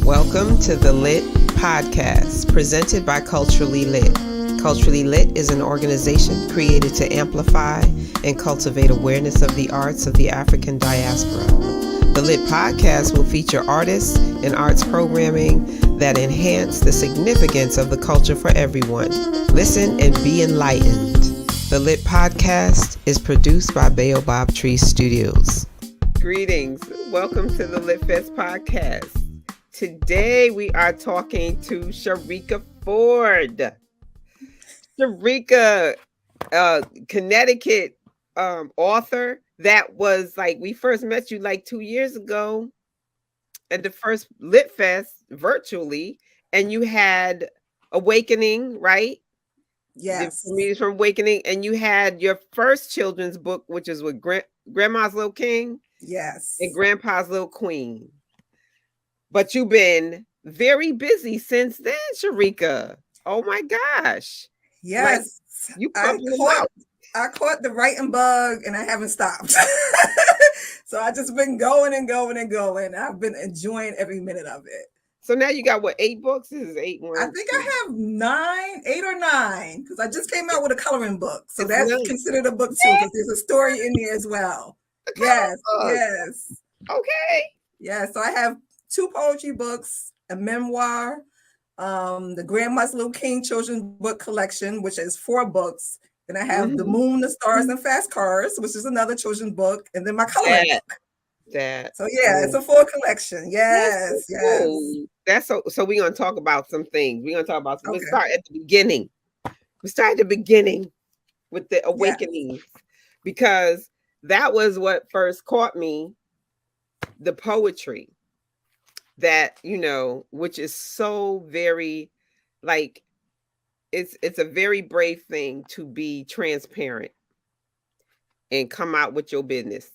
Welcome to the Lit Podcast, presented by Culturally Lit. Culturally Lit is an organization created to amplify and cultivate awareness of the arts of the African diaspora. The Lit Podcast will feature artists and arts programming that enhance the significance of the culture for everyone. Listen and be enlightened. The Lit Podcast is produced by Baobab Tree Studios. Greetings. Welcome to the LITFest Podcast. Today we are talking to Sharika Forde. Sharika, Connecticut author that was like, we first met you like 2 years ago at the first LITFest virtually, and you had Awakening, right? Yes. The Meetings from Awakening, and you had your first children's book, which is with Grandma's Little King. Yes. And Grandpa's Little Queen. But you've been very busy since then, Sharika. Oh my gosh. Yes. Like, you I caught the writing bug and I haven't stopped. So I just been going and going and going. I've been enjoying every minute of it. So now you got what, 8 books? This is 8 more. I think I have 8 or 9, because I just came out with a coloring book. So that's considered a book too, because there's a story in there as well. Yes. Okay. Yeah, so I have 2 poetry books, a memoir, the Grandma's Little King children's book collection, which is 4 books. Then I have The Moon, the Stars, and Fast Cars, which is another children's book, and then my coloring book. So yeah, it's a 4 collection. Yes. Cool. That's so we're gonna talk about some things. We're gonna talk about Let's start at the beginning. We start at the beginning with the Awakening, because that was what first caught me, the poetry that, which is so very, like, it's a very brave thing to be transparent and come out with your business.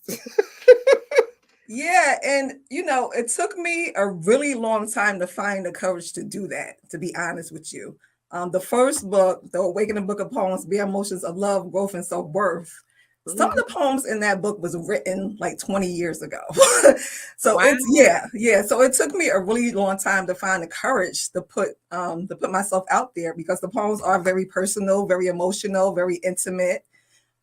Yeah, and it took me a really long time to find the courage to do that, to be honest with you. The first book, The Awakening Book of Poems, Bare Emotions of Love, Growth, and Self-Worth, some of the poems in that book was written like 20 years ago. So wow. So it took me a really long time to find the courage to put myself out there, because the poems are very personal, very emotional, very intimate.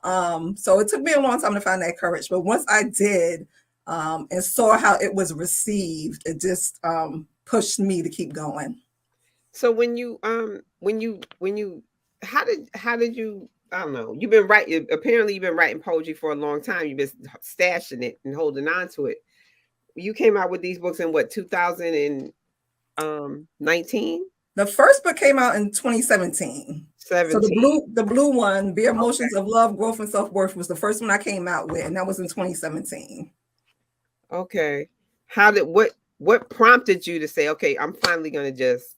So it took me a long time to find that courage. But once I did, and saw how it was received, it just pushed me to keep going. So how did you, I don't know, you've been writing, apparently you've been writing poetry for a long time. You've been stashing it and holding on to it. You came out with these books in what, 2019? The first book came out in 2017. So the blue one, Bare Emotions of Love, Growth, and Self-Worth, was the first one I came out with, and that was in 2017. Okay. What prompted you to say, okay, I'm finally going to just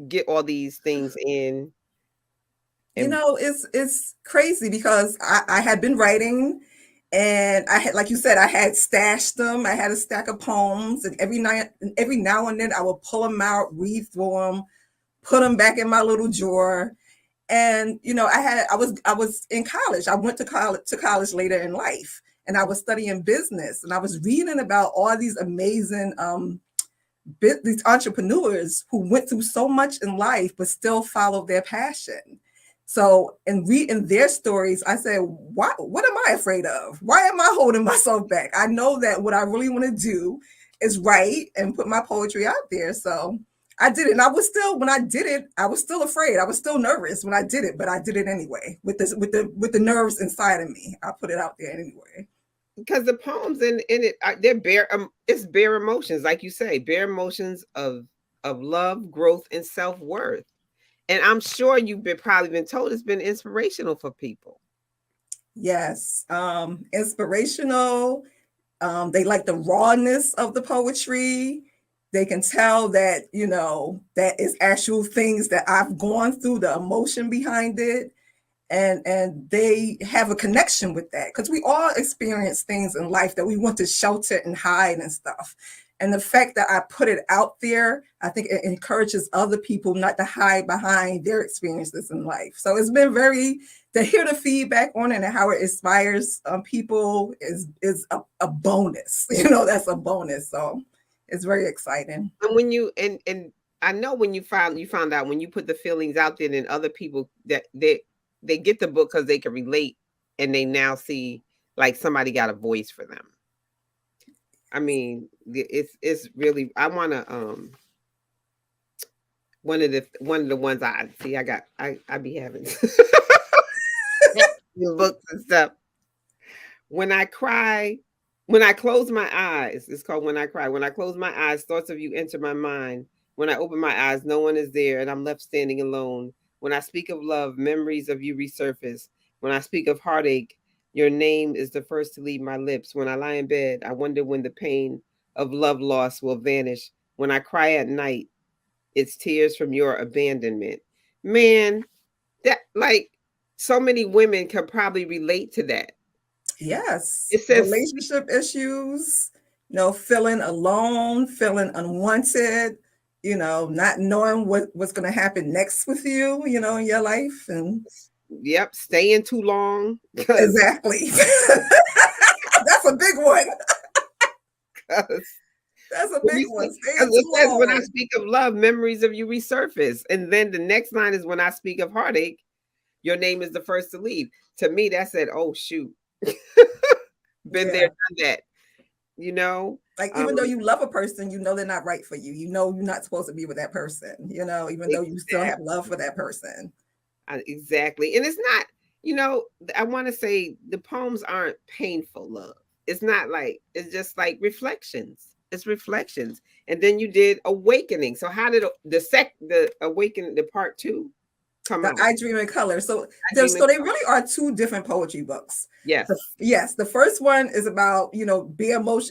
get all these things in? It's crazy, because I had been writing, and I had, like you said, I had stashed them. I had a stack of poems, and every now and then I would pull them out, read through them, put them back in my little drawer. And I was in college. I went to college later in life, and I was studying business, and I was reading about all these amazing these entrepreneurs who went through so much in life but still followed their passion. So in reading their stories, I said, what am I afraid of? Why am I holding myself back? I know that what I really want to do is write and put my poetry out there. So I did it. And when I did it, I was still afraid. I was still nervous when I did it, but I did it anyway with the nerves inside of me. I put it out there anyway. Because the poems in it, they're bare. It's bare emotions, like you say, bare emotions of love, growth, and self-worth. And I'm sure you've probably been told it's been inspirational for people. Yes, inspirational. They like the rawness of the poetry. They can tell that, that is actual things that I've gone through, the emotion behind it. And they have a connection with that, because we all experience things in life that we want to shelter and hide and stuff. And the fact that I put it out there, I think it encourages other people not to hide behind their experiences in life. So it's been to hear the feedback on it and how it inspires people is a bonus. That's a bonus. So It's very exciting. And when you and I know when you found out when you put the feelings out there, then other people that they get the book because they can relate, and they now see like somebody got a voice for them. I mean, it's really I want to one of the ones I see I be having books and stuff. When I cry, when I close my eyes, it's called When I Cry. When I close my eyes, thoughts of you enter my mind. When I open my eyes, no one is there and I'm left standing alone. When I speak of love, memories of you resurface. When I speak of heartache, your name is the first to leave my lips. When I lie in bed, I wonder when the pain of love loss will vanish. When I cry at night, it's tears from your abandonment. Man, that like so many women can probably relate to that. Yes. It says Relationship issues, feeling alone, feeling unwanted, not knowing what's going to happen next with you, in your life. And yep, staying too long. exactly. That's a big one. That's a big one. Staying It too says when I long. speak of love, memories of you resurface. And then the next line is when I speak of heartache, your name is the first to leave. To me, that said, oh shoot. Been there, Yeah. done that. You know? Like, even though you love a person, they're not right for you. You're not supposed to be with that person, even though you still have love for that person. Exactly. And it's not, I want to say the poems aren't painful love. It's not like, it's just like reflections. It's reflections. And then you did Awakening. So how did the Awakening, the part 2 come The out? I Dream in Color. So they really are 2 different poetry books. Yes. Yes. The first one is about,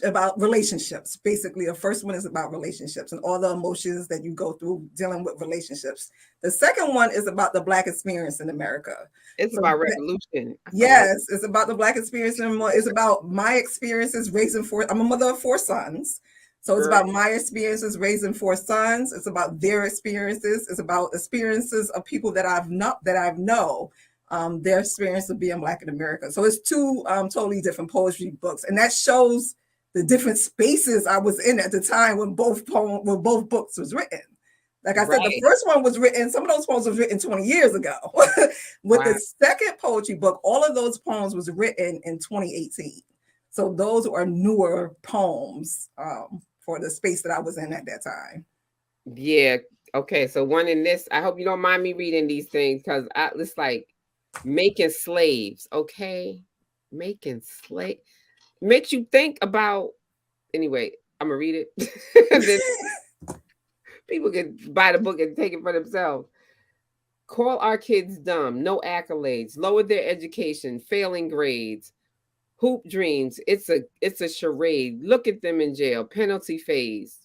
about relationships. Basically, the first one is about relationships and all the emotions that you go through dealing with relationships. The second one is about the Black experience in America. It's about revolution. Yes, it's about the Black experience and more. It's about my experiences raising 4. I'm a mother of 4 sons. So it's about my experiences raising 4 sons. It's about their experiences. It's about experiences of people that I've know, their experience of being Black in America. So it's 2 totally different poetry books, and that shows the different spaces I was in at the time when both books was written. Like I said, the first one was written, some of those poems was written 20 years ago. With the second poetry book, all of those poems was written in 2018. So those are newer poems for the space that I was in at that time. Yeah. Okay. So one in this, I hope you don't mind me reading these things because it's like making slaves. Okay. Making slave makes you think about, anyway, I'm going to read it. And then people can buy the book and take it for themselves. Call our kids dumb, no accolades, lower their education, failing grades, hoop dreams. It's a charade. Look at them in jail, penalty phase.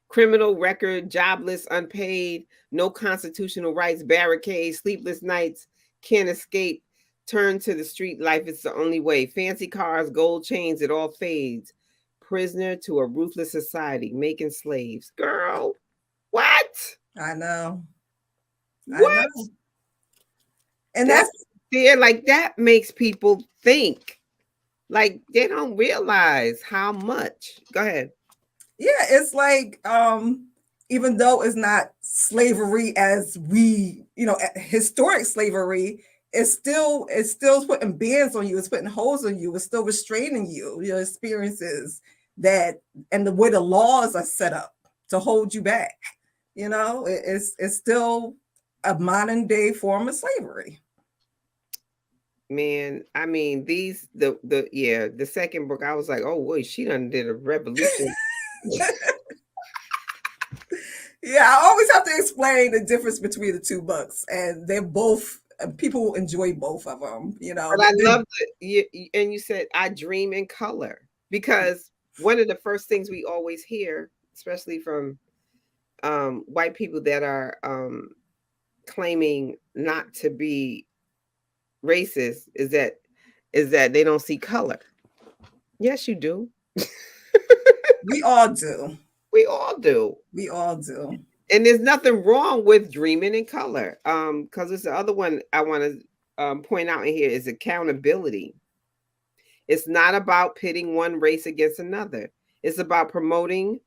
Criminal record, jobless, unpaid, no constitutional rights, barricades, sleepless nights, can't escape. Turn to the street, life is the only way. Fancy cars, gold chains, it all fades. Prisoner to a ruthless society, making slaves. Girl, what? I know. What? I know. And that's there, like that makes people think. Like they don't realize how much. Go ahead. Yeah, it's like even though it's not slavery as we, historic slavery, it's still putting bands on you, it's putting holes on you, it's still restraining you, your experiences and the way the laws are set up to hold you back. It's still a modern day form of slavery. Man, I mean, the second book, I was like, oh boy, she done did a revolution. Yeah, I always have to explain the difference between the 2 books, and they're both, people enjoy both of them, But I love it. And you said I dream in color, because one of the first things we always hear, especially from white people that are claiming not to be racist, is that they don't see color. Yes, you do. We all do. We all do. We all do. And there's nothing wrong with dreaming in color. Because it's the other one I want to point out in here is accountability. It's not about pitting one race against another. It's about promoting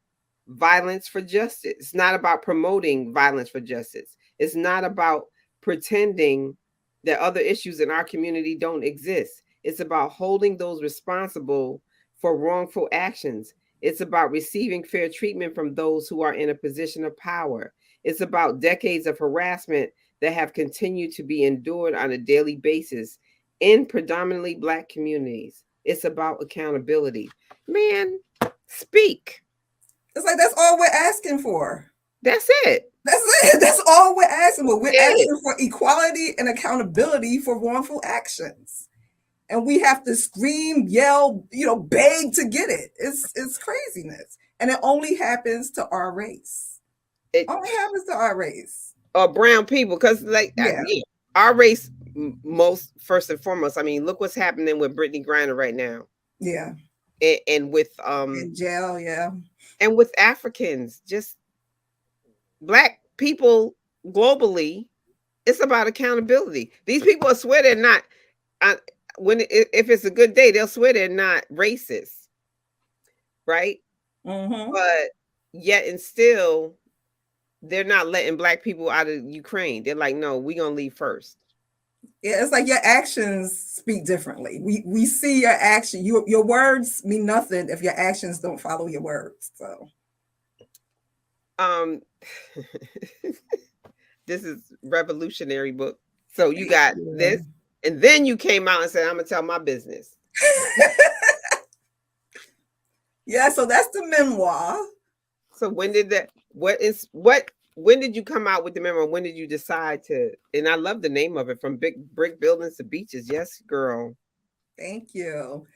violence for justice. It's not about promoting violence for justice. It's not about pretending that other issues in our community don't exist. It's about holding those responsible for wrongful actions. It's about receiving fair treatment from those who are in a position of power. It's about decades of harassment that have continued to be endured on a daily basis in predominantly Black communities. It's about accountability. Man, speak. It's like that's all we're asking for. That's it. That's it. That's all we're asking for. We're It. asking for equality and accountability for wrongful actions. And we have to scream, yell, beg to get it. It's craziness. And it only happens to our race. It Only happens to our race. or brown people, because Yeah. our race most first and foremost. I mean, look what's happening with Brittany Griner right now, Yeah. and with In jail, yeah. and with Africans, just Black people globally. It's about accountability. These people swear they're not. If it's a good day, they'll swear they're not racist, right? Mm-hmm. But yet and still, they're not letting Black people out of Ukraine. They're like, no, we're gonna leave first. Yeah, it's like your actions speak differently. We see your action. Your words mean nothing if your actions don't follow your words. So this is revolutionary book. So you got this, and then you came out and said, I'm gonna tell my business. Yeah, so that's the memoir. So when did that when did you come out with the memoir? When did you decide to, and I love the name of it, From Big Brick Buildings to Beaches. Yes, girl. Thank you.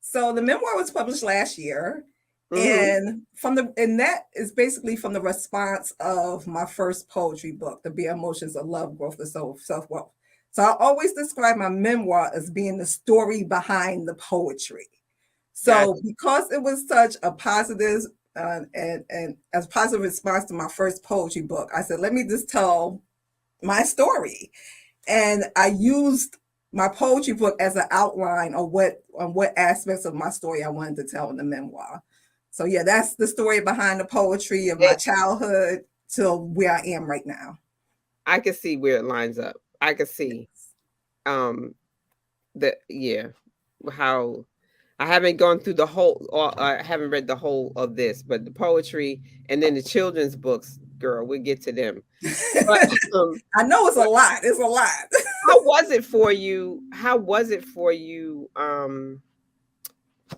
So the memoir was published last year. Mm-hmm. And that is basically from the response of my first poetry book, The Bare Emotions of Love, Growth, and Self-Worth. So I always describe my memoir as being the story behind the poetry. So because it was such a positive and as positive response to my first poetry book, I said, let me just tell my story. And I used my poetry book as an outline of what aspects of my story I wanted to tell in the memoir. So yeah, that's the story behind the poetry of my childhood to where I am right now. I can see where it lines up. I can see how I haven't gone through the whole, or I haven't read the whole of this, but the poetry and then the children's books, girl, we'll get to them. But, I know it's a lot. It's a lot. How was it for you?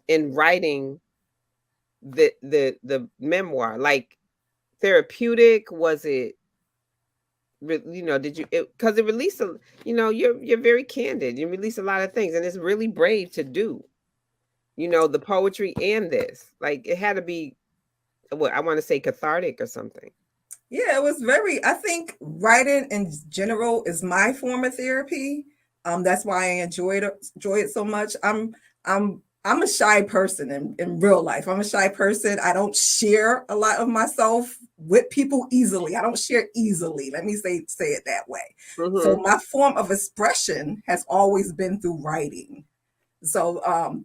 In writing the memoir? Like, therapeutic? Was it? Did you? Because it released you're very candid. You release a lot of things, and it's really brave to do. The poetry and this, like, it had to be, what I want to say, cathartic or something. Yeah, it was I think writing in general is my form of therapy. That's why I enjoy it so much. I'm a shy person in real life. I'm a shy person. I don't share a lot of myself with people easily. I don't share easily. Let me say it that way. Mm-hmm. So my form of expression has always been through writing. So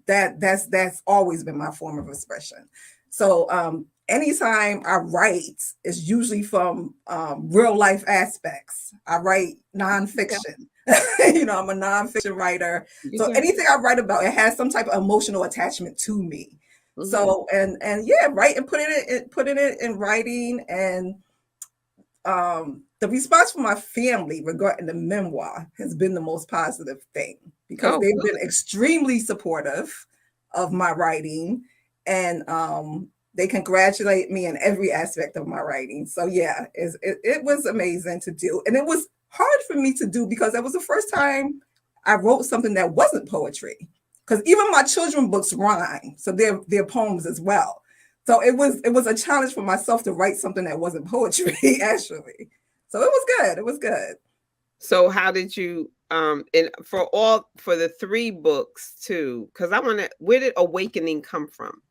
that's always been my form of expression. So anytime I write, it's usually from real life aspects. I write nonfiction. I'm a nonfiction writer. So anything I write about, it has some type of emotional attachment to me. Mm-hmm. So and yeah, write and putting it in writing, and the response from my family regarding the memoir has been the most positive thing, because they've been extremely supportive of my writing, and they congratulate me in every aspect of my writing. So yeah, it was amazing to do. And it was hard for me to do because that was the first time I wrote something that wasn't poetry. Because even my children's books rhyme, so they're poems as well. So it was a challenge for myself to write something that wasn't poetry, actually. So it was good. It was good. So how did you and for the 3 books too? Because where did Awakening come from?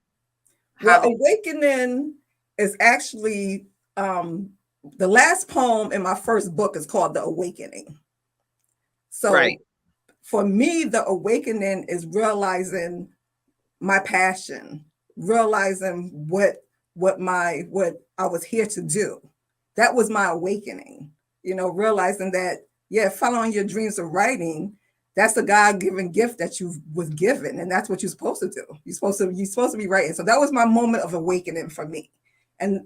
Awakening is actually the last poem in my first book is called The Awakening. So for me, the awakening is realizing my passion realizing what I was here to do. That was my awakening. Realizing that, yeah, following your dreams of writing, that's a God-given gift that you was given, and that's what you're supposed to do. You're supposed to be writing. So that was my moment of awakening for me. And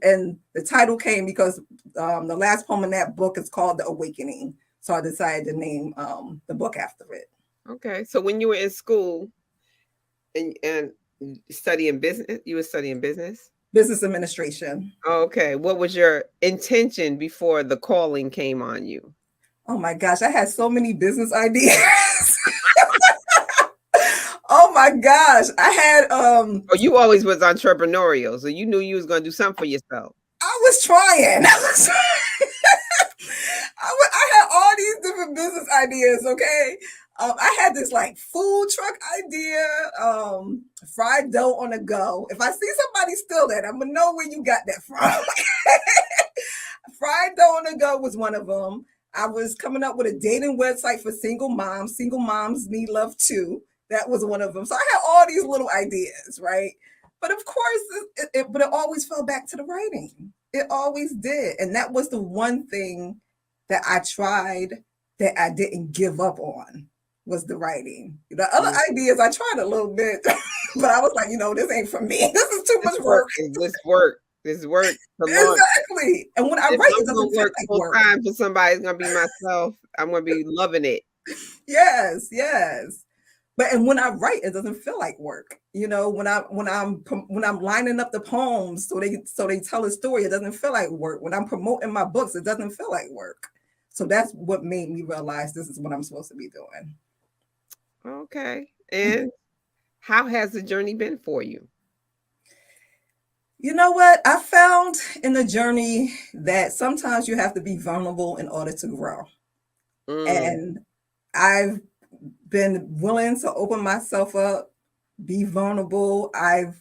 the title came because the last poem in that book is called The Awakening. So I decided to name the book after it. Okay. So when you were in school and studying business, you were studying business? Business administration. Okay. What was your intention before the calling came on you? Oh my gosh, I had so many business ideas. Oh my gosh, I had Oh, you always was entrepreneurial, so you knew you was gonna do something for yourself. I was trying. I had all these different business ideas. Okay, I had this like food truck idea, fried dough on the go. If I see somebody steal that, I'm gonna know where you got that from. Fried dough on the go was one of them. I was coming up with a dating website for single moms. Single moms need love too. That was one of them. So I had all these little ideas, right? But of course, but it always fell back to the writing. It always did. And that was the one thing that I tried that I didn't give up on, was the writing. The other ideas, I tried a little bit, but I was like, this ain't for me. This is too much work. This work. Exactly. And when I write, it doesn't feel work like full work. time for somebody. It's gonna be myself. I'm gonna be loving it. Yes. But and when I write, it doesn't feel like work. When I'm lining up the poems so they tell a story, it doesn't feel like work. When I'm promoting my books, it doesn't feel like work. So that's what made me realize this is what I'm supposed to be doing. Okay. And how has the journey been for you? You know what? I found in the journey that sometimes you have to be vulnerable in order to grow. And I've been willing to open myself up, be vulnerable. I've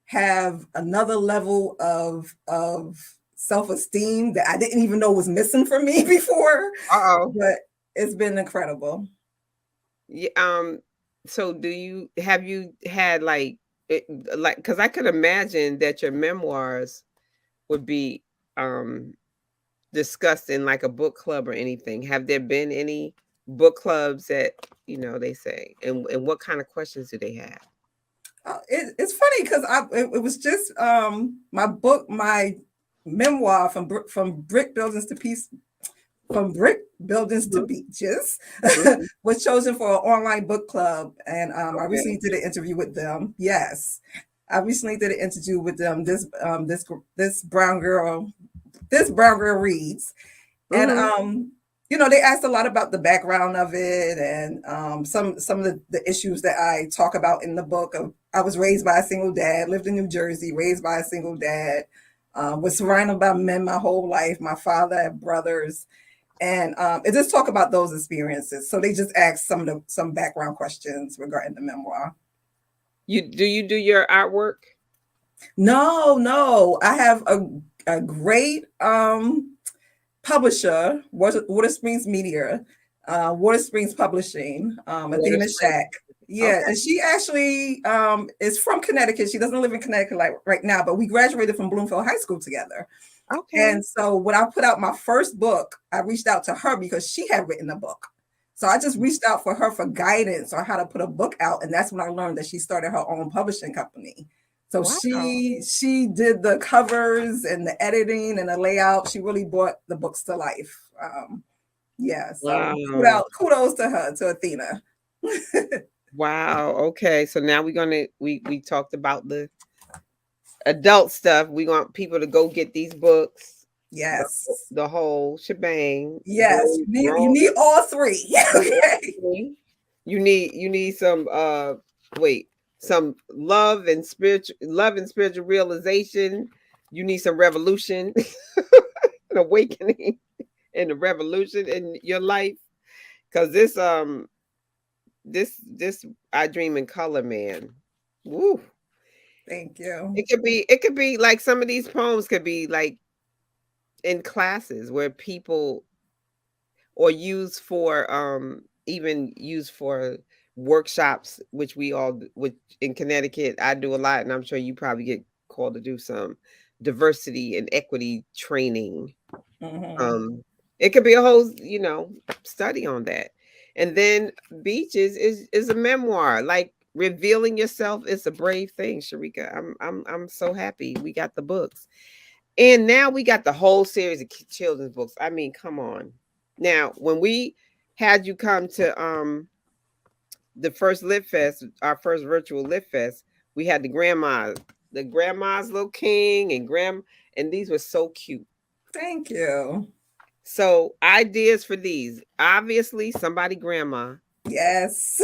have another level of self-esteem that I didn't even know was missing from me before. But it's been incredible. Yeah. So have you had because I could imagine that your memoirs would be discussed in like a book club or anything. Have there been any book clubs that they say, and what kind of questions do they have? It's funny because it was just my memoir from brick buildings to peace. From brick buildings to beaches was chosen for an online book club, and I recently did an interview with them. Yes, I recently did an interview with them. This brown girl reads, and they asked a lot about the background of it and some of the issues that I talk about in the book. I was raised by a single dad, lived in New Jersey, raised by a single dad, was surrounded by men my whole life. My father had brothers. And it just talk about those experiences. So they just asked some background questions regarding the memoir. Do you do your artwork? No. I have a great publisher, Water Springs Media, Water Springs Publishing, Athena Shack. Yeah, and she actually is from Connecticut. She doesn't live in Connecticut right now, but we graduated from Bloomfield High School together. Okay. And so when I put out my first book, I reached out to her because she had written a book. So I just reached out for her for guidance on how to put a book out. And that's when I learned that she started her own publishing company. So she did the covers and the editing and the layout. She really brought the books to life. So kudos to her, to Athena. Wow. Okay. So now we talked about the adult stuff. We want people to go get these books. Yes. The whole shebang. Yes. You need all three. Okay. You need some some love and spiritual realization. You need some revolution, an awakening and a revolution in your life. Cause this I Dream in Color, man. Woo. Thank you. It could be like some of these poems could be like in classes where people or even used for workshops, which in Connecticut, I do a lot, and I'm sure you probably get called to do some diversity and equity training. Mm-hmm. It could be a whole, study on that. And then Beaches is a memoir. Like revealing yourself is a brave thing, Sharika. I'm so happy we got the books. And now we got the whole series of children's books. I mean, come on. Now, when we had you come to the first LITFest, our first virtual LITFest, we had the grandma's little king and these were so cute. Thank you. So ideas for these. Obviously, somebody grandma. Yes.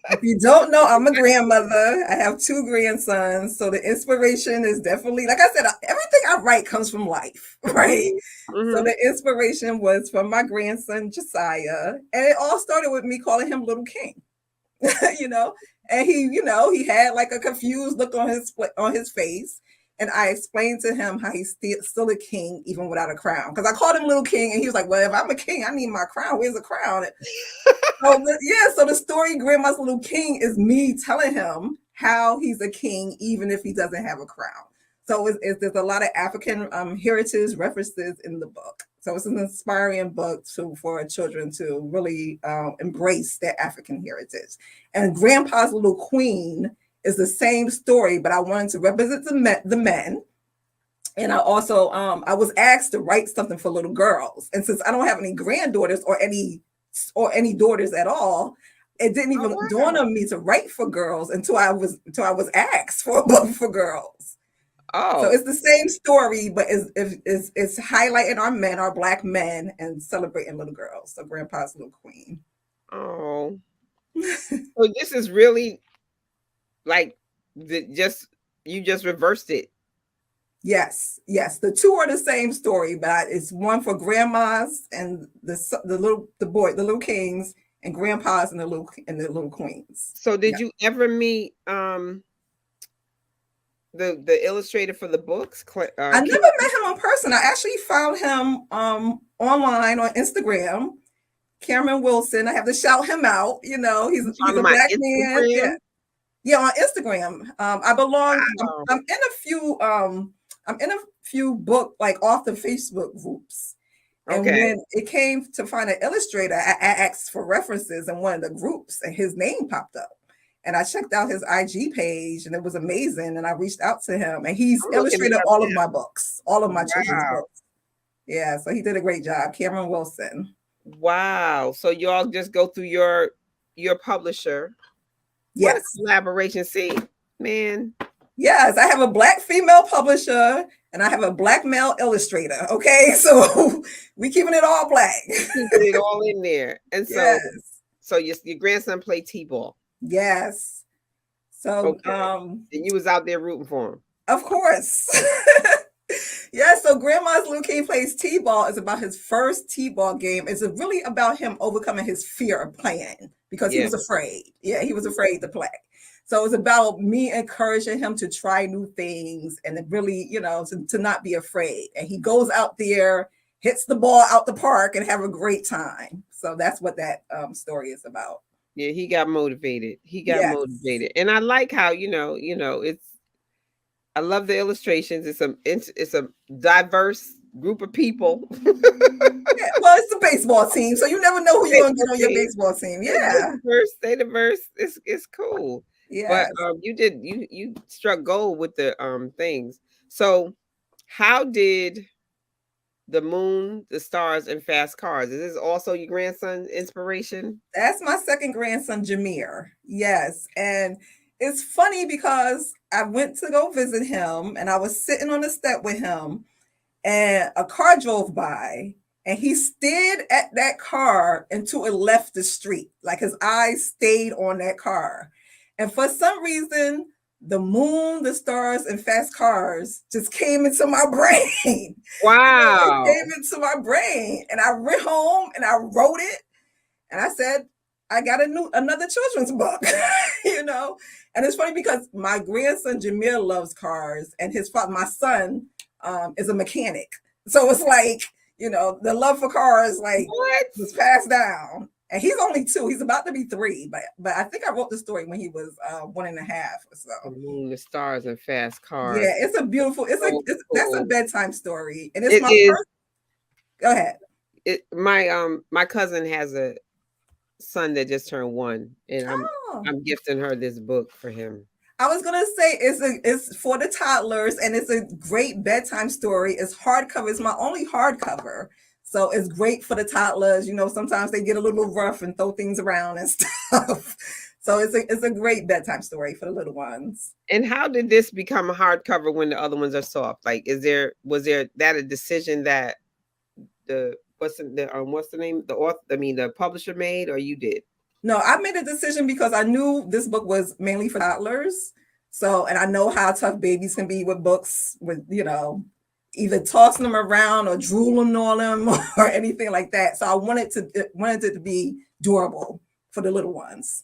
If you don't know, I'm a grandmother. I have 2 grandsons. So the inspiration is definitely, like I said, everything I write comes from life, right? Mm-hmm. So the inspiration was from my grandson, Josiah. And it all started with me calling him Little King, and he had like a confused look on his face. And I explained to him how he's still a king even without a crown. Because I called him Little King, and he was like, well, if I'm a king, I need my crown. Where's the crown? So the story Grandma's Little King is me telling him how he's a king even if he doesn't have a crown. So there's a lot of African heritage references in the book. So it's an inspiring book for children to really embrace their African heritage. And Grandpa's Little Queen is the same story, but I wanted to represent the men. And I also I was asked to write something for little girls. And since I don't have any granddaughters or any daughters at all, it didn't even dawn on me to write for girls until I was asked for a book for girls. Oh, so it's the same story, but it's highlighting our Black men, and celebrating little girls. So Grandpa's Little Queen. Oh, so this is really like you just reversed it. Yes. The 2 are the same story, but it's one for grandmas and the little kings, and grandpas and the little queens. So did you ever meet the illustrator for the books? I never met him in person. I actually found him online on Instagram. Cameron Wilson. I have to shout him out. He's a Black man. Yeah, on Instagram. I belong. Wow. I'm in a few book like author Facebook groups. And when it came to find an illustrator, I asked for references in one of the groups, and his name popped up. And I checked out his IG page, and it was amazing. And I reached out to him, and he's illustrated all of my books, all of my children's books. Yeah, so he did a great job, Cameron Wilson. Wow. So y'all just go through your publisher. Yes. What a collaboration. See, man. Yes, I have a Black female publisher and I have a Black male illustrator. Okay, so we keeping it all Black. Keeping it all in there. And so your grandson played T-ball. Yes. So and you was out there rooting for him. Of course. Yeah, so Grandma's Little King plays T-ball is about his first T-ball game. It's really about him overcoming his fear of playing because he was afraid. Yeah, he was afraid to play. So it's about me encouraging him to try new things and to really, to not be afraid. And he goes out there, hits the ball out the park, and have a great time. So that's what that story is about. Yeah, he got motivated. Motivated. And I like how, it's, I love the illustrations. It's a diverse group of people. Yeah, well, it's a baseball team, so you never know who you're going to get on your baseball team. Yeah, Stay diverse. It's cool. Yeah, but you struck gold with the things. So, how did the moon, the stars, and fast cars? Is this also your grandson's inspiration? That's my second grandson, Jameer. Yes, and it's funny because I went to go visit him, and I was sitting on the step with him, and a car drove by. And he stared at that car until it left the street. Like his eyes stayed on that car. And for some reason, the moon, the stars, and fast cars just came into my brain. Wow. It came into my brain. And I went home and I wrote it. And I said, I got another children's book, And it's funny because my grandson, Jameer, loves cars. And my son, is a mechanic. So it's like, the love for cars, was passed down. And he's only 2. He's about to be 3, but I think I wrote the story when he was 1.5 or so. The moon, the stars, and fast cars. Yeah, it's a beautiful. So That's a cool. bedtime story, and it's It my is. first. Go ahead. My cousin has a son that just turned 1, and Oh. I'm gifting her this book for him. I was gonna say it's for the toddlers, and it's a great bedtime story. It's hardcover. It's my only hardcover, so it's great for the toddlers. You know, sometimes they get a little rough and throw things around and stuff. So it's a great bedtime story for the little ones. And how did this become a hardcover when the other ones are soft? Like, was there that a decision that what's the name, the author, the publisher made, or you did? No, I made a decision because I knew this book was mainly for toddlers. So, and I know how tough babies can be with books, with, either tossing them around or drooling on them or anything like that. So I wanted it to be durable for the little ones.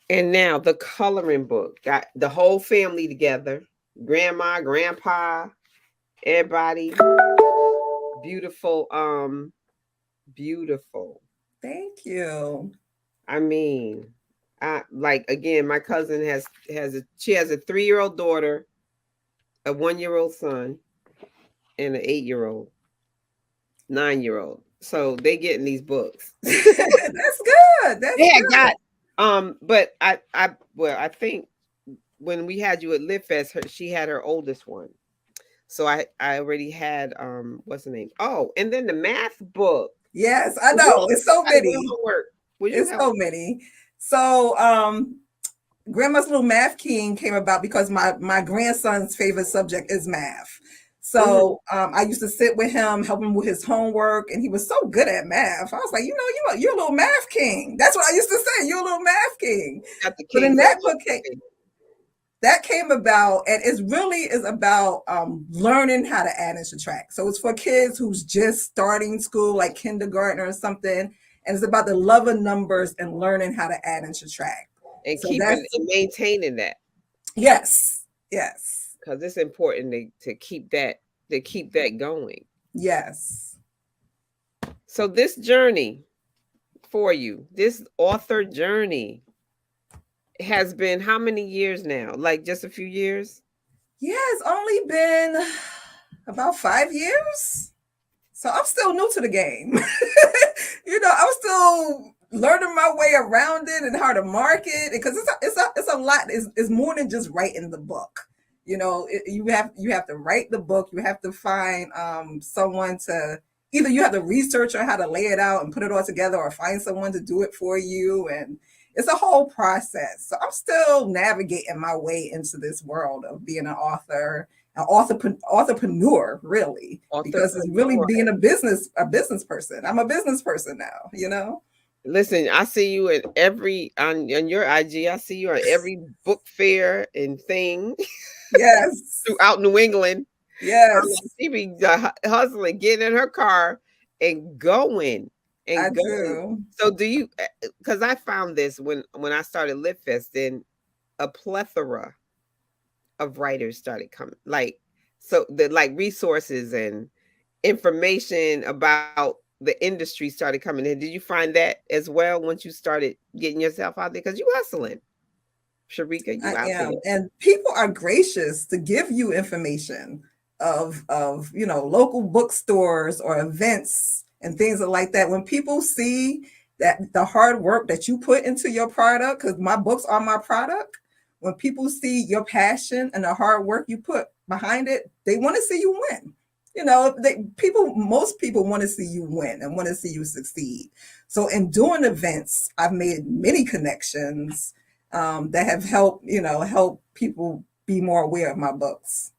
And now the coloring book got the whole family together, grandma, grandpa, everybody. Beautiful, beautiful. Thank you. I mean, again, my cousin has a 3-year-old daughter, a 1-year-old son, and an 8-year-old, 9-year-old. So they getting these books. That's good. That's good. But I think when we had you at LITFest, she had her oldest one. So I already had what's the name? Oh, and then the math book. Yes, I know. It's so many. It's so many. So Grandma's Little Math King came about because my grandson's favorite subject is math. So I used to sit with him, help him with his homework, and he was so good at math. I was like, you're a little math king. That's what I used to say. You're a little math king. But then that book came about, and it really is about learning how to add and subtract. So it's for kids who's just starting school, like kindergarten or something, and it's about the love of numbers and learning how to add and subtract. And keeping and maintaining that. Yes. Because it's important to keep that going. Yes. So this journey for you, this author journey, has been how many years now? Like just a few years? Yeah, it's only been about 5 years. So I'm still new to the game. I'm still learning my way around it and how to market, because it's a lot. It's more than just writing the book. You have to write the book. You have to find someone to either you have to research on how to lay it out and put it all together, or find someone to do it for you. And it's a whole process. So I'm still navigating my way into this world of being an author, an entrepreneur, really, because it's really being a business person. I'm a business person now, Listen, I see you at on your IG. I see you at every book fair and thing. Yes. Throughout New England. Yes. She be hustling, getting in her car and going. I do. So do you, because I found this when I started LITFest, then a plethora of writers started coming, resources and information about the industry started coming in. Did you find that as well once you started getting yourself out there? Because you hustling, Sharika, you out there. And people are gracious to give you information of local bookstores or events and things like that. When people see that the hard work that you put into your product, because my books are my product, when people see your passion and the hard work you put behind it, they want to see you win. Most people want to see you win and want to see you succeed. So in doing events, I've made many connections that have helped people be more aware of my books.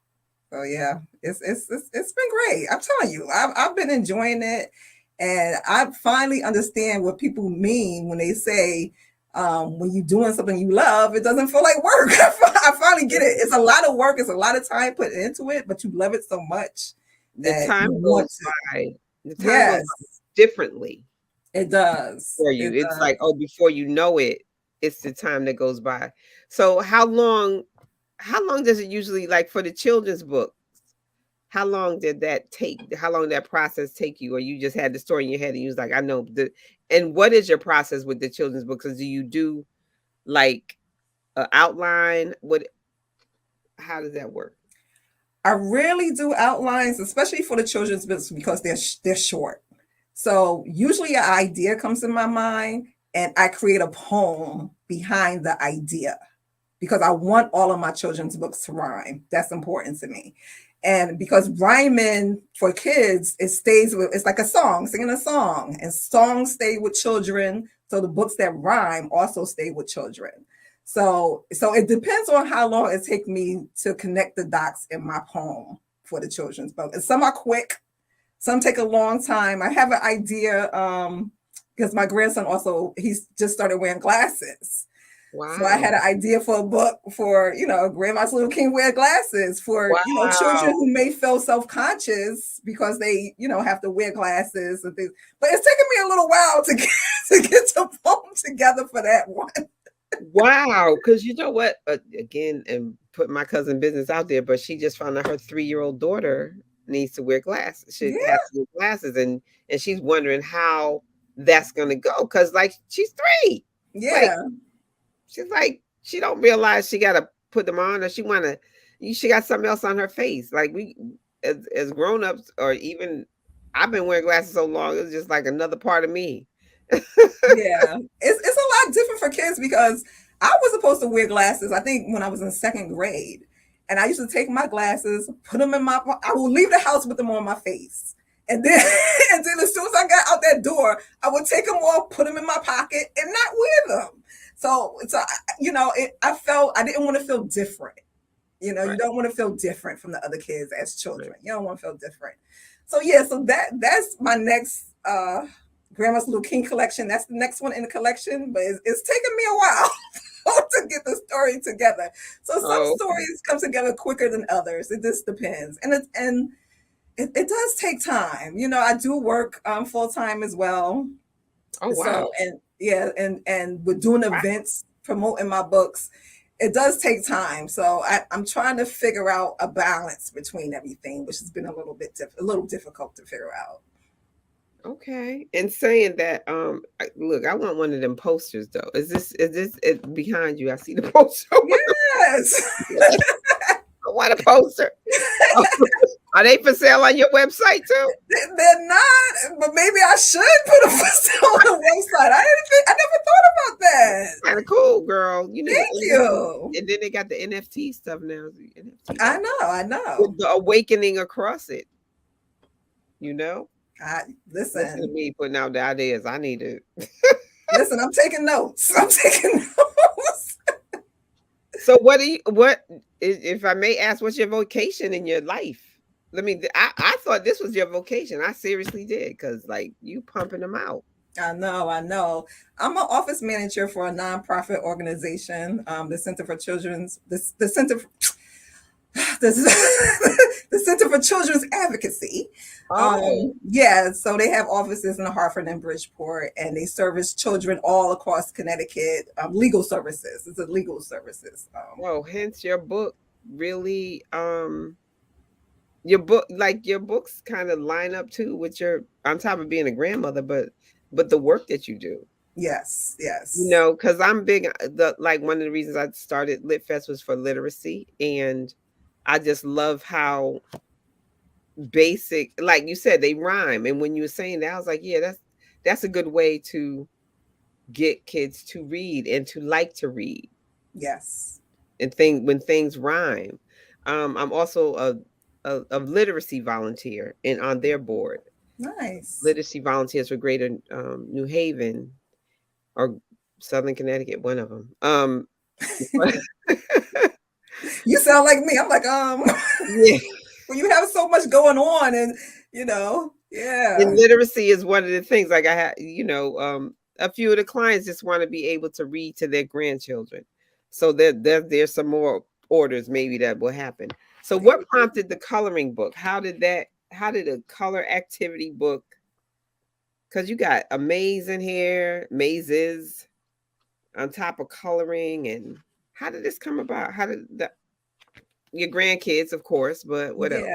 So yeah, it's been great. I'm telling you, I've been enjoying it, and I finally understand what people mean when they say when you're doing something you love, it doesn't feel like work. I finally get it. It's a lot of work. It's a lot of time put into it, but you love it so much that the time goes by. The time goes by differently. It does for you. It's like, before you know it, it's the time that goes by. So how long does it usually, like for the children's book, how long did that take? How long did that process take you? Or you just had the story in your head and you was like, I know the, and what is your process with the children's books? Do you do like an outline? What, how does that work? I rarely do outlines, especially for the children's books because they're short. So usually an idea comes in my mind and I create a poem behind the idea because I want all of my children's books to rhyme. That's important to me. And because rhyming for kids, it stays with, it's like a song, singing a song, and songs stay with children. So the books that rhyme also stay with children. So it depends on how long it takes me to connect the dots in my poem for the children's book. And some are quick, some take a long time. I have an idea because my grandson also, he's just started wearing glasses. Wow. So I had an idea for a book for, Grandma's Little King wear glasses for, Wow. Children who may feel self-conscious because they, have to wear glasses and things. But it's taken me a little while to get the poem together for that one. Wow. Because you know what? Again, and put my cousin business out there, but she just found out her 3-year-old daughter needs to wear glasses. She Yeah. has to wear glasses, and she's wondering how that's gonna go. Because like she's 3. Yeah. She's like, she don't realize she gotta put them on, or she got something else on her face. Like we, as grown-ups, or even I've been wearing glasses so long, it's just like another part of me. Yeah. It's a lot different for kids because I was supposed to wear glasses, I think, when I was in second grade. And I used to take my glasses, put them in I will leave the house with them on my face. And then, and then as soon as I got out that door, I would take them off, put them in my pocket, and not wear them. So I felt I didn't want to feel different. Right. You don't want to feel different from the other kids as children. Right. You don't want to feel different. So yeah, so that's my next Grandma's Little King collection. That's the next one in the collection, but it's taken me a while to get the story together. So some stories come together quicker than others. It just depends, and it does take time. I do work full time as well. Oh wow! So and with doing events, promoting my books, it does take time. So I'm trying to figure out a balance between everything, which has been a little difficult to figure out. Okay. And saying that, look, I want one of them posters though. Is this it behind you? I see the poster. Yes. I want a poster. Are they for sale on your website too? They're not, but maybe I should put a for sale on the website. I never thought about that. Kind of cool, girl. Thank you. And then they got the NFT stuff now. NFT. I know. With the awakening across it. Listen to me putting out the ideas. I need to listen. I'm taking notes. So what if I may ask, what's your vocation in your life? I thought this was your vocation. I seriously did, because like you pumping them out. I know. I'm an office manager for a nonprofit organization, the Center for Children's the Center for, the Center for Children's Advocacy. So they have offices in Hartford and Bridgeport, and they service children all across Connecticut. Legal services. It's a legal services. Hence your book really. Your books kind of line up too with your, on top of being a grandmother, but the work that you do. Yes. Because I'm big. One of the reasons I started LITFest was for literacy, and I just love how basic, like you said, they rhyme. And when you were saying that, I was like, yeah, that's a good way to get kids to read and to like to read. Yes. And when things rhyme. I'm also a literacy volunteer and on their board. Nice. Literacy volunteers for Greater New Haven or Southern Connecticut, one of them. You sound like me. I'm like, yeah. When you have so much going on, and yeah. And literacy is one of the things. Like I had, a few of the clients just want to be able to read to their grandchildren. So there's some more orders maybe that will happen. So what prompted the coloring book? How did a color activity book? Because you got amazing hair, mazes on top of coloring, and how did this come about? How did your grandkids, of course, but what else?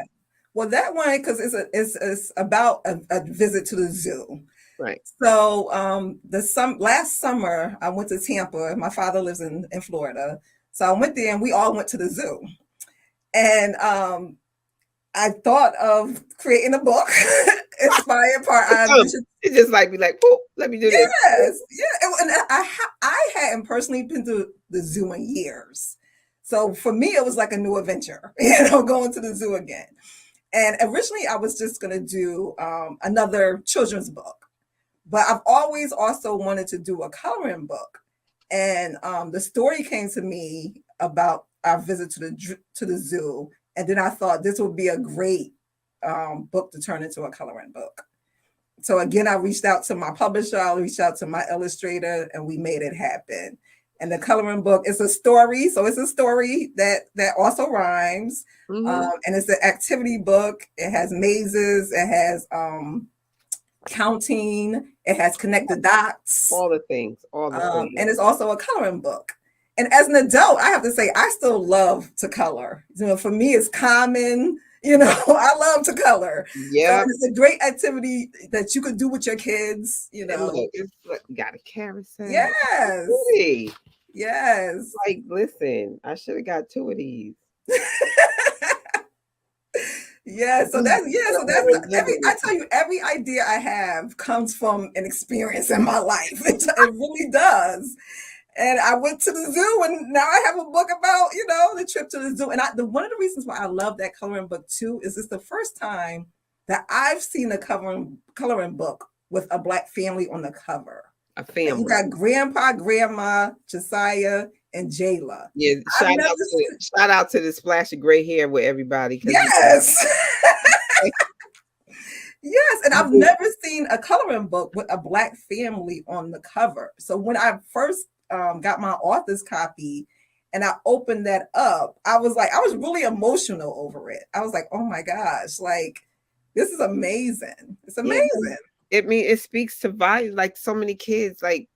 Well, that one, because it's about a visit to the zoo. Right. So last summer I went to Tampa. My father lives in Florida. So I went there and we all went to the zoo. And I thought of creating a book inspired part It just like be like, oh, let me do this. yes, yeah. And I hadn't personally been to the zoo in years. So for me, it was like a new adventure, going to the zoo again. And originally I was just going to do another children's book, but I've always also wanted to do a coloring book. And the story came to me about our visit to the zoo. And then I thought this would be a great book to turn into a coloring book. So again, I reached out to my publisher, I reached out to my illustrator, and we made it happen. And the coloring book is a story. So it's a story that also rhymes. And it's an activity book. It has mazes, it has counting, it has connected dots. All the things. And it's also a coloring book. And as an adult, I have to say, I still love to color. For me, it's common. I love to color. Yeah. So it's a great activity that you could do with your kids. Look, you got a carousel. Yes. Pretty. Yes. Like, listen, I should have got 2 of these. Yeah. So that's I tell you, every idea I have comes from an experience in my life. It really does. And I went to the zoo, and now I have a book about, the trip to the zoo. And one of the reasons why I love that coloring book too is it's the first time that I've seen a coloring book with a Black family on the cover. A family. You got Grandpa, Grandma, Josiah, and Jayla. Yeah, shout out to the splash of gray hair with everybody. Yes. Yes, and I've never seen a coloring book with a Black family on the cover. So when I first got my author's copy and I opened that up, I was really emotional over it. I was like, oh my gosh, like, this is amazing. It's amazing. It speaks to value. Like, so many kids, like,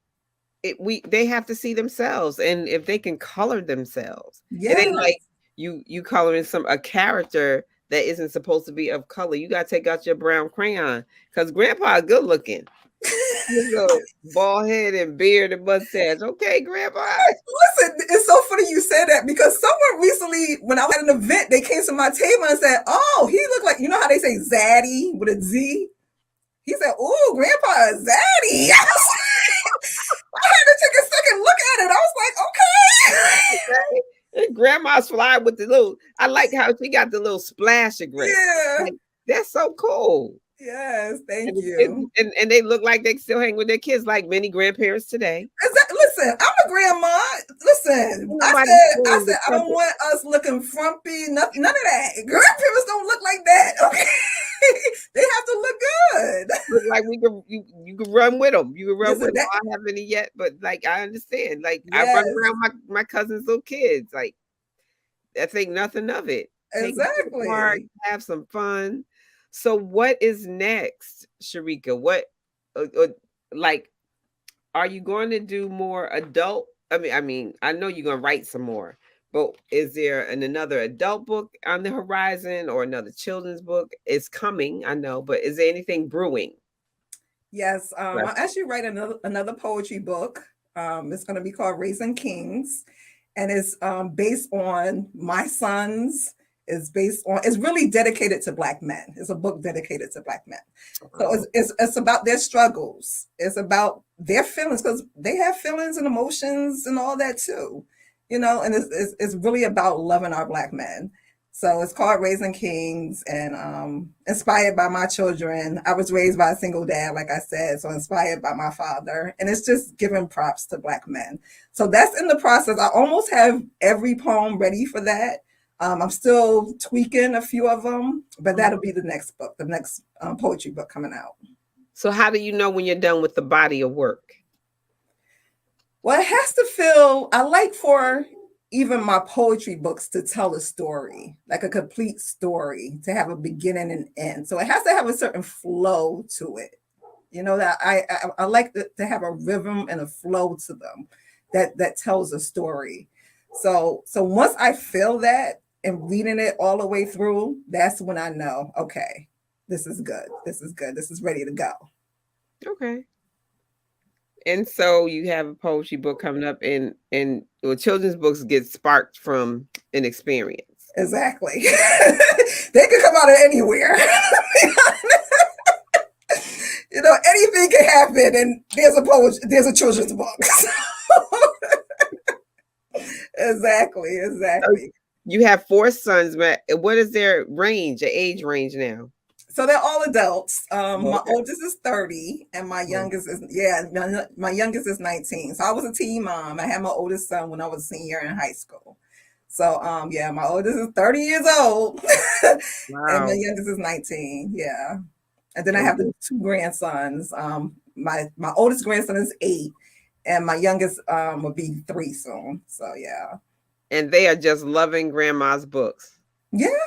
they have to see themselves, and if they can color themselves, it ain't like you coloring a character that isn't supposed to be of color. You gotta take out your brown crayon, because Grandpa good looking. Bald head and beard and mustache. Okay, Grandpa. Listen, it's so funny you said that, because someone recently, when I was at an event, they came to my table and said, "Oh, he looked like," how they say Zaddy with a Z. He said, "Ooh, Grandpa is Zaddy." I had to take a second look at it. I was like, okay. And Grandma's fly with the little. I like how she got the little splash of gray. Yeah, like, that's so cool. Yes, thank you. And they look like they still hang with their kids, like many grandparents today. Listen, I'm a grandma. Listen, I said I don't want us looking frumpy. None of that. Grandparents don't look like that. Okay, they have to look good. Look like you can run with them. You can run with them. I don't have any yet, but like, I understand. Like, yes. I run around my cousin's little kids. Like, I think nothing of it. Exactly. Have some fun. So what is next, Sharika? What, like, are you going to do more adult? I mean, I know you're going to write some more, but is there another adult book on the horizon, or another children's book? It's coming, I know, but is there anything brewing? Yes, I'll actually write another poetry book. It's going to be called Raising Kings, and it's based on my sons. It's really dedicated to Black men. It's a book dedicated to Black men. So it's about their struggles. It's about their feelings, because they have feelings and emotions and all that too, and it's really about loving our Black men. So it's called Raising Kings, and inspired by my children. I was raised by a single dad, like I said, so inspired by my father. And it's just giving props to Black men. So that's in the process. I almost have every poem ready for that. I'm still tweaking a few of them, but that'll be the next book, the next poetry book coming out. So how do you know when you're done with the body of work? Well, it has to feel, I like for even my poetry books to tell a story, like a complete story, to have a beginning and end. So it has to have a certain flow to it. That I like to have a rhythm and a flow to them that tells a story. So once I feel that, and reading it all the way through, that's when I know, okay, this is good. This is good. This is ready to go. Okay. And so you have a poetry book coming up, and well, children's books get sparked from an experience. Exactly. They could come out of anywhere. Anything can happen, and there's a children's book. Exactly. So you have 4 sons, but what is their age range now? So they're all adults. My Okay. oldest is 30, and my youngest is my youngest is 19. So I was a teen mom. I had my oldest son when I was a senior in high school. So my oldest is 30 years old, and Wow. my youngest is 19. Yeah, and then I have the 2 grandsons. My oldest grandson is 8, and my youngest will be 3 soon. So yeah. And they are just loving grandma's books. Yes.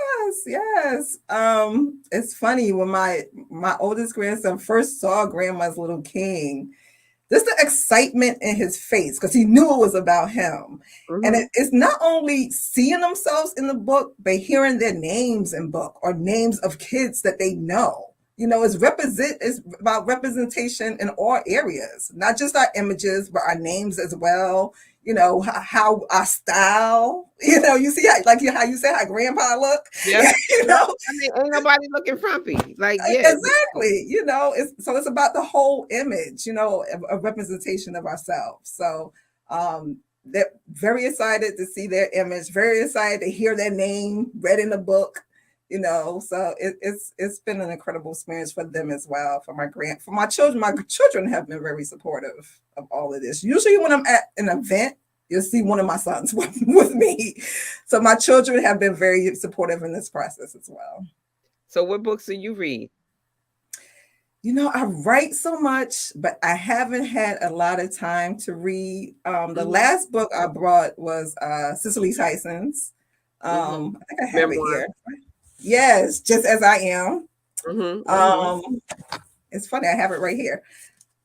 It's funny when my oldest grandson first saw Grandma's Little King, just the excitement in his face because he knew it was about him. And it's not only seeing themselves in the book, but hearing their names in book or names of kids that they know. It's about representation in all areas, not just our images, but our names as well. How our style, you see how you say how grandpa look. Yeah. I mean, ain't nobody looking frumpy. Like, yeah. Exactly. It's about the whole image, a representation of ourselves. So they're very excited to see their image, very excited to hear their name read in the book. So it's been an incredible experience for them as well. For my children have been very supportive of all of this. Usually when I'm at an event, you'll see one of my sons with me. So my children have been very supportive in this process as well. So what books do you read? I write so much, but I haven't had a lot of time to read. The last book I brought was Cicely Tyson's. I think I have it here. Yes, Just As I Am. It's funny, I have it right here.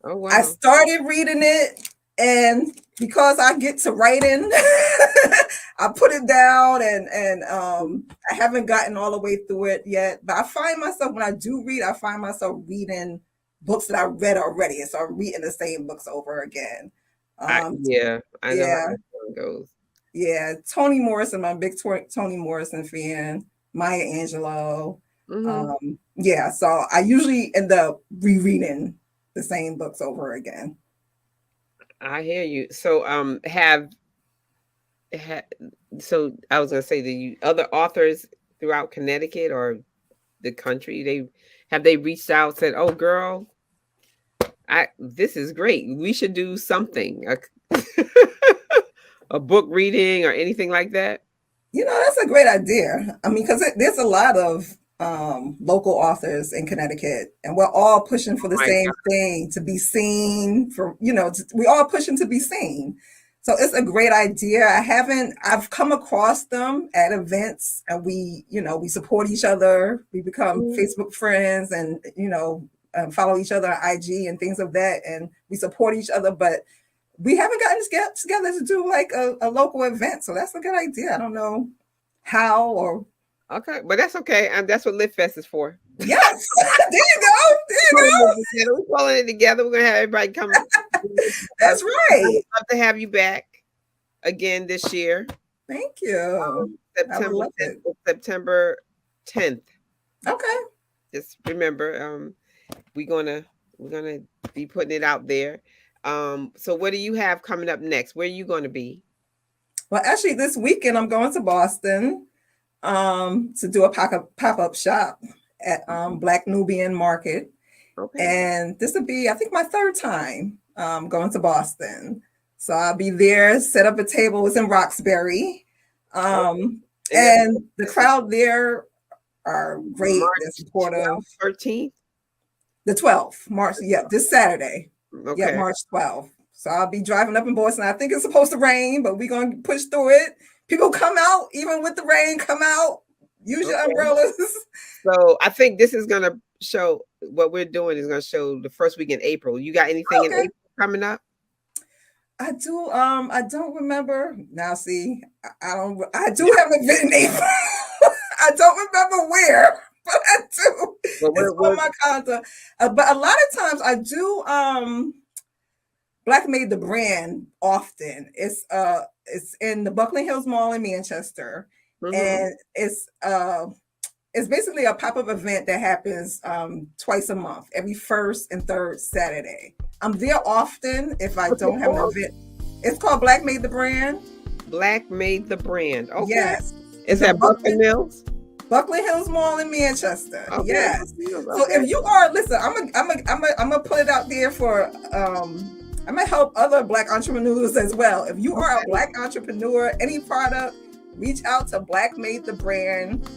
Oh, wow. I started reading it, and because I get to writing, I put it down, and I haven't gotten all the way through it yet. But I find myself, when I do read, I find myself reading books that I read already, and so I'm reading the same books over again. I know how that goes. Yeah, Toni Morrison, I'm a big Toni Morrison fan. Maya Angelou. So I usually end up rereading the same books over again. I hear you. So so I was gonna say, the other authors throughout Connecticut or the country, they reached out, said, "Oh, girl, this is great. We should do something, a book reading or anything like that." That's a great idea. I mean, because there's a lot of local authors in Connecticut, and we're all pushing for the same thing, to be seen. We're all pushing to be seen. So it's a great idea. I've come across them at events, and we support each other. We become Facebook friends, and follow each other on IG and things of that, and we support each other. But we haven't gotten together to do like a local event. So that's a good idea. I don't know how or. Okay, but that's okay. And that's what LITFest is for. Yes. There you go. We're pulling it together. We're going to have everybody come. That's right. I'd love to have you back again this year. Thank you. September 10th. Okay. Just remember, we're gonna be putting it out there. So what do you have coming up next? Where are you going to be? Well, actually, this weekend I'm going to Boston to do a pop-up shop at Black Nubian Market. Okay. And this will be, I think, my 3rd time going to Boston. So I'll be there, set up a table. It's in Roxbury. And the crowd there are great. They're supportive. 13th? The 12th, March. Yeah, this Saturday. Okay. Yeah, March 12th. So I'll be driving up in Boston. I think it's supposed to rain, but we're going to push through it. People come out, even with the rain, come out. Use your umbrellas. So I think this is going to show, what we're doing is going to show the first week in April. You got anything in April coming up? I don't remember now. See, I do have an event name. I don't remember where, but I do. Well, It's on my calendar. But a lot of times I do Black Made the brand often. It's in the Buckland Hills Mall in Manchester, and it's basically a pop-up event that happens twice a month, every first and third Saturday. I'm there often if I don't have an event. It's called Black Made the Brand. Black Made the Brand. Okay. Yes. Is that Buckland Hills? Buckland Hills Mall in Manchester. Okay. Yes. Okay. So if you are, listen, I'm gonna put it out there for I'm gonna help other Black entrepreneurs as well. If you are a Black entrepreneur, any product, reach out to Black Made the Brand.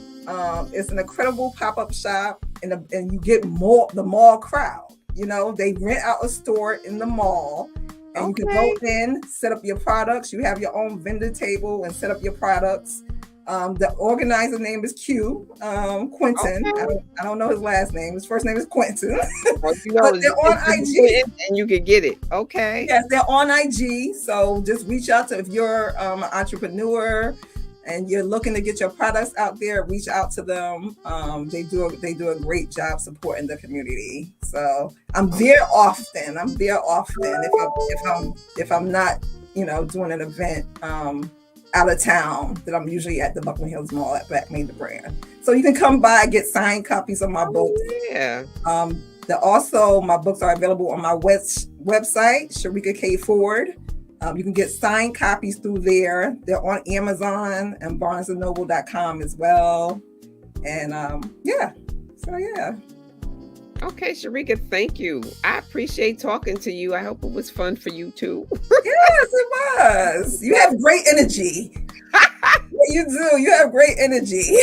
It's an incredible pop-up shop, and you get the mall crowd. You know, they rent out a store in the mall, and you can go in, set up your products. You have your own vendor table and set up your products. The organizer name is Q, Quentin. Okay. I don't know his last name. His first name is Quentin. Well, but they're on IG. And you can get it. Okay. Yes, they're on IG. So just reach out to, if you're an entrepreneur and you're looking to get your products out there, reach out to them. They do a great job supporting the community. So I'm there often. If I'm not, doing an event out of town, that I'm usually at the Buckland Hills Mall at Black Made the Brand. So you can come by, get signed copies of my books. Yeah. Also, my books are available on my website, Sharika K. Forde. You can get signed copies through there. They're on Amazon and BarnesandNoble.com as well. And yeah. Okay, Sharika, thank you. I appreciate talking to you. I hope it was fun for you too. Yes, it was. You have great energy. You do. You have great energy.